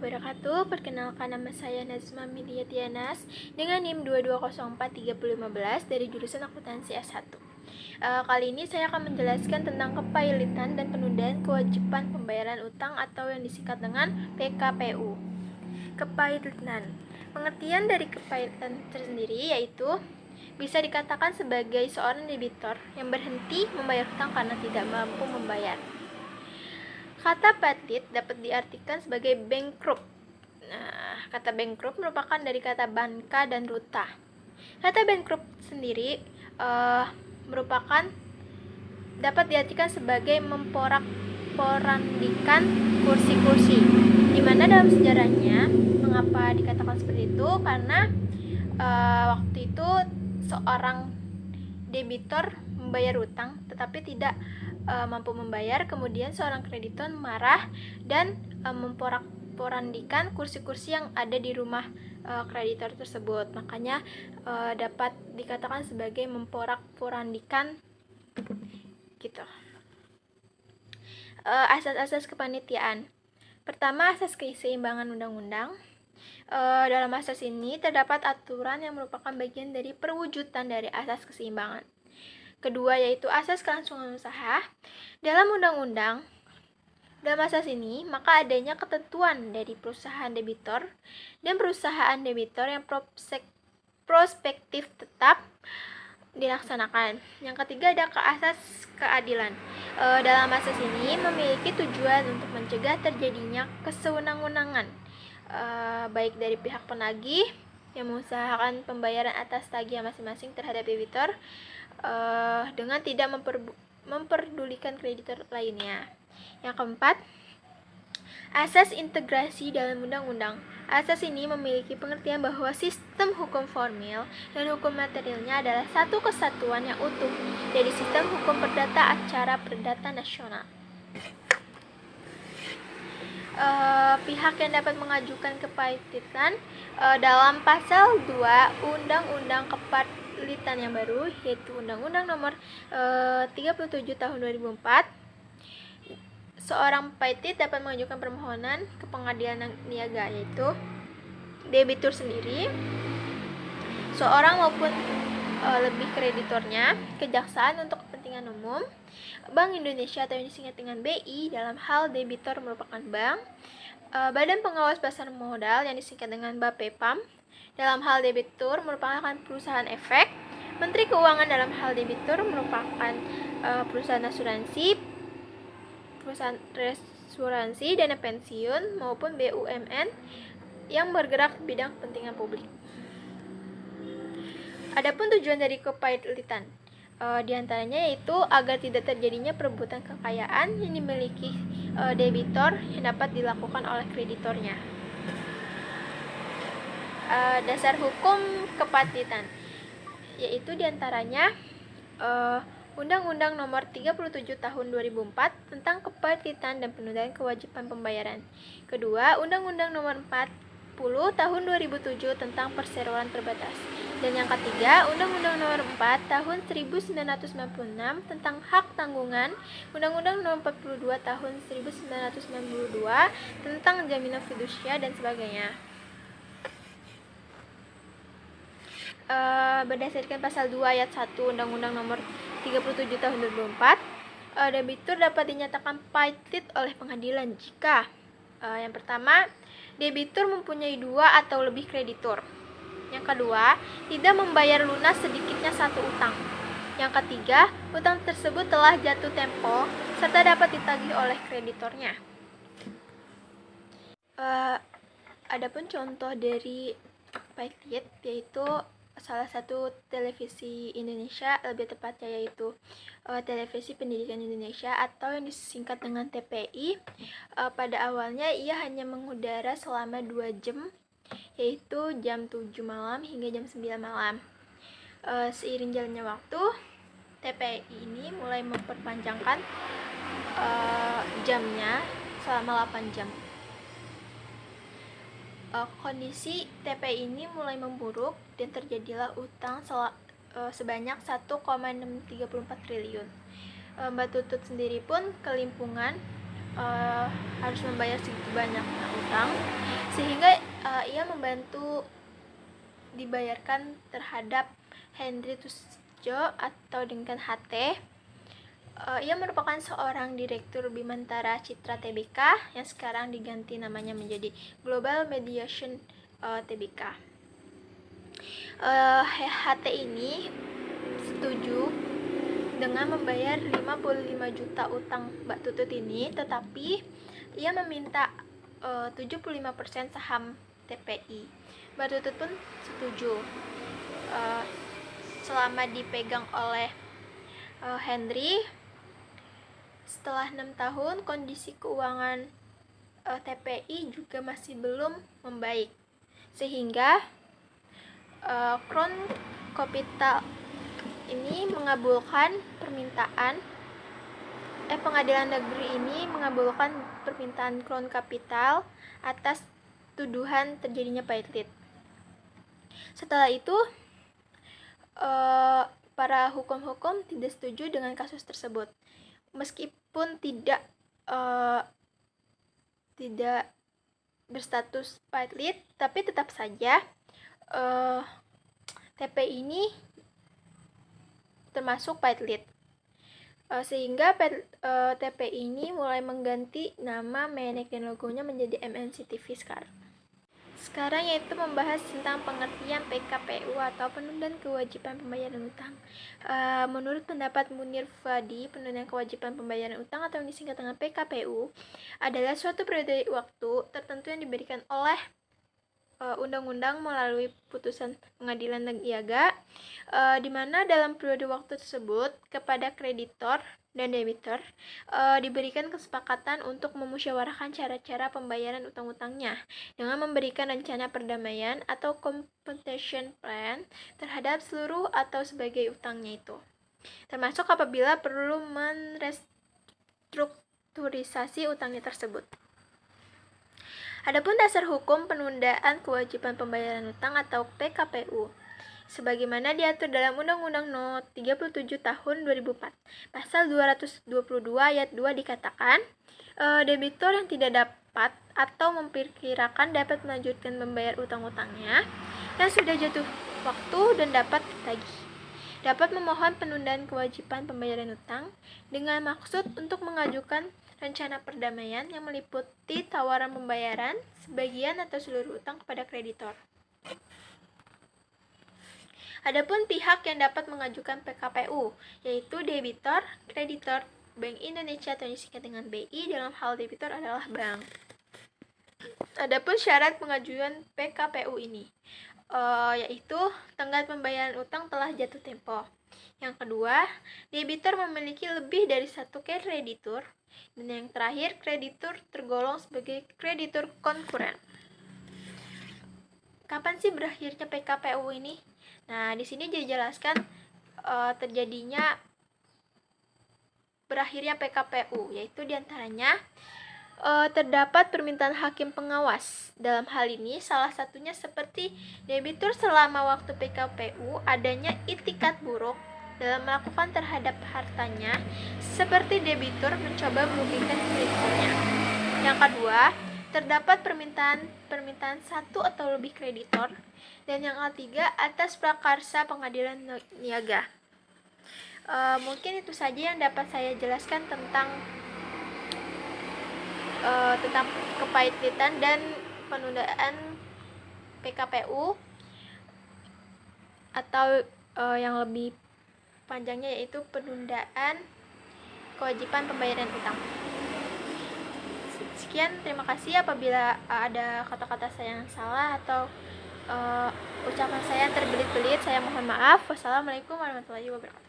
wabarakatuh. Perkenalkan, nama saya Nazma Milia Tianas dengan NIM 22043015 dari jurusan Akuntansi S1. Kali ini saya akan menjelaskan tentang kepailitan dan penundaan kewajiban pembayaran utang atau yang disingkat dengan PKPU. Kepailitan. Pengertian dari kepailitan tersendiri yaitu bisa dikatakan sebagai seorang debitor yang berhenti membayar utang karena tidak mampu membayar. Kata pailit dapat diartikan sebagai bankrupt. Nah, kata bankrupt merupakan dari kata banka dan ruta. Kata bankrupt sendiri merupakan dapat diartikan sebagai memporak-porandikan kursi-kursi. Di mana dalam sejarahnya, mengapa dikatakan seperti itu? Karena waktu itu seorang debitor membayar utang tetapi tidak mampu membayar, kemudian seorang kreditor marah dan memporak-porandikan kursi-kursi yang ada di rumah kreditor tersebut. Makanya dapat dikatakan sebagai memporak-porandikan gitu. Asas-asas kepanitiaan. Pertama, asas keseimbangan undang-undang. Dalam asas ini terdapat aturan yang merupakan bagian dari perwujudan dari asas keseimbangan. Kedua, yaitu asas kelangsungan usaha. Dalam undang-undang, dalam asas ini, maka adanya ketentuan dari perusahaan debitor dan perusahaan debitor yang prospektif tetap dilaksanakan. Yang ketiga, ada asas keadilan. Dalam asas ini memiliki tujuan untuk mencegah terjadinya kesewenang-wenangan baik dari pihak penagih yang mengusahakan pembayaran atas tagihan masing-masing terhadap debitor dengan tidak memperdulikan kreditor lainnya. Yang keempat, asas integrasi dalam undang-undang. Asas ini memiliki pengertian bahwa sistem hukum formil dan hukum materialnya adalah satu kesatuan yang utuh dari sistem hukum perdata acara perdata nasional. Pihak yang dapat mengajukan kepailitan dalam pasal 2 Undang-Undang Kepailitan yang baru, yaitu Undang-Undang Nomor 37 Tahun 2004. Seorang pailit dapat mengajukan permohonan ke pengadilan niaga, yaitu debitur sendiri, seorang maupun lebih kreditornya, kejaksaan untuk kepentingan umum, Bank Indonesia atau yang disingkat dengan BI dalam hal debitor merupakan bank, Badan Pengawas Pasar Modal yang disingkat dengan BAPEPAM dalam hal debitur merupakan perusahaan efek, Menteri Keuangan dalam hal debitur merupakan perusahaan asuransi, dana pensiun maupun BUMN yang bergerak di bidang kepentingan publik. Adapun tujuan dari kepailitan diantaranya yaitu agar tidak terjadinya perebutan kekayaan yang dimiliki debitor yang dapat dilakukan oleh kreditornya. Dasar hukum kepailitan yaitu diantaranya Undang-Undang Nomor 37 Tahun 2004 tentang kepailitan dan penundaan kewajiban pembayaran. Kedua, Undang-Undang Nomor 40 Tahun 2007 tentang perseroan terbatas. Dan yang ketiga, Undang-Undang Nomor 4 Tahun 1996 tentang hak tanggungan, Undang-Undang Nomor 42 Tahun 1992 tentang jaminan fidusia dan sebagainya. Berdasarkan pasal 2 ayat 1 Undang-Undang Nomor 37 Tahun 2004, debitur dapat dinyatakan pailit oleh pengadilan jika yang pertama, debitur mempunyai 2 atau lebih kreditur. Yang kedua, tidak membayar lunas sedikitnya satu utang. Yang ketiga, utang tersebut telah jatuh tempo serta dapat ditagih oleh kreditornya. Adapun contoh dari pailit yaitu salah satu televisi Indonesia, lebih tepatnya yaitu Televisi Pendidikan Indonesia atau yang disingkat dengan TPI. Pada awalnya ia hanya mengudara selama 2 jam, yaitu jam 7 malam hingga jam 9 malam. Seiring jalannya waktu, TPI ini mulai memperpanjangkan jamnya selama 8 jam. Kondisi TPI ini mulai memburuk dan terjadilah utang sebanyak 1,634 triliun. Mbak Tutut sendiri pun kelimpungan harus membayar segitu banyaknya utang, sehingga ia membantu dibayarkan terhadap Henry Tusjo atau dengan HT. Ia merupakan seorang direktur Bimantara Citra Tbk yang sekarang diganti namanya menjadi Global Mediation Tbk. HT ini setuju dengan membayar 55 juta utang Mbak Tutut ini, tetapi ia meminta 75% saham TPI. Mbak Tutut pun setuju. Selama dipegang oleh Henry, setelah 6 tahun kondisi keuangan TPI juga masih belum membaik, sehingga Crown Capital ini mengabulkan pengadilan negeri ini mengabulkan permintaan Crown Capital atas tuduhan terjadinya paylit. Setelah itu para hukum-hukum tidak setuju dengan kasus tersebut, meskipun tidak berstatus paylit, tapi tetap saja TPI ini termasuk paylit, sehingga TPI ini mulai mengganti nama, merek, dan logonya menjadi MNC TV sekarang, yaitu membahas tentang pengertian PKPU atau penundaan kewajiban pembayaran utang. Menurut pendapat Munir Fadi, penundaan kewajiban pembayaran utang atau yang disingkat dengan PKPU adalah suatu periode waktu tertentu yang diberikan oleh undang-undang melalui putusan pengadilan niaga, di mana dalam periode waktu tersebut kepada kreditor dan debitur diberikan kesepakatan untuk memusyawarahkan cara-cara pembayaran utang-utangnya dengan memberikan rencana perdamaian atau compensation plan terhadap seluruh atau sebagai utangnya itu, termasuk apabila perlu merestrukturisasi utangnya tersebut. Adapun dasar hukum penundaan kewajiban pembayaran utang atau PKPU sebagaimana diatur dalam Undang-Undang No. 37 Tahun 2004, Pasal 222 Ayat 2 dikatakan, debitur yang tidak dapat atau memperkirakan dapat melanjutkan membayar utang-utangnya yang sudah jatuh waktu dan dapat ditagih, dapat memohon penundaan kewajiban pembayaran utang dengan maksud untuk mengajukan rencana perdamaian yang meliputi tawaran pembayaran sebagian atau seluruh utang kepada kreditor. Adapun pihak yang dapat mengajukan PKPU, yaitu debitor, kreditor, Bank Indonesia atau disingkat dengan BI, dalam hal debitor adalah bank. Adapun syarat pengajuan PKPU ini, yaitu tenggat pembayaran utang telah jatuh tempo. Yang kedua, debitor memiliki lebih dari satu kreditur, dan yang terakhir, kreditur tergolong sebagai kreditur konkuren. Kapan sih berakhirnya PKPU ini? Nah, di sini dijelaskan berakhirnya PKPU, yaitu diantaranya terdapat permintaan hakim pengawas. Dalam hal ini, salah satunya seperti debitur selama waktu PKPU adanya itikat buruk dalam melakukan terhadap hartanya, seperti debitur mencoba merugikan kreditornya. Yang kedua, terdapat permintaan satu atau lebih kreditor, dan yang ketiga atas prakarsa pengadilan niaga. Mungkin itu saja yang dapat saya jelaskan tentang kepahitlitan dan penundaan PKPU, atau yang lebih panjangnya yaitu penundaan kewajiban pembayaran utang. Sekian, terima kasih. Apabila ada kata-kata saya yang salah atau ucapan saya terbelit-belit, saya mohon maaf. Wassalamualaikum warahmatullahi wabarakatuh.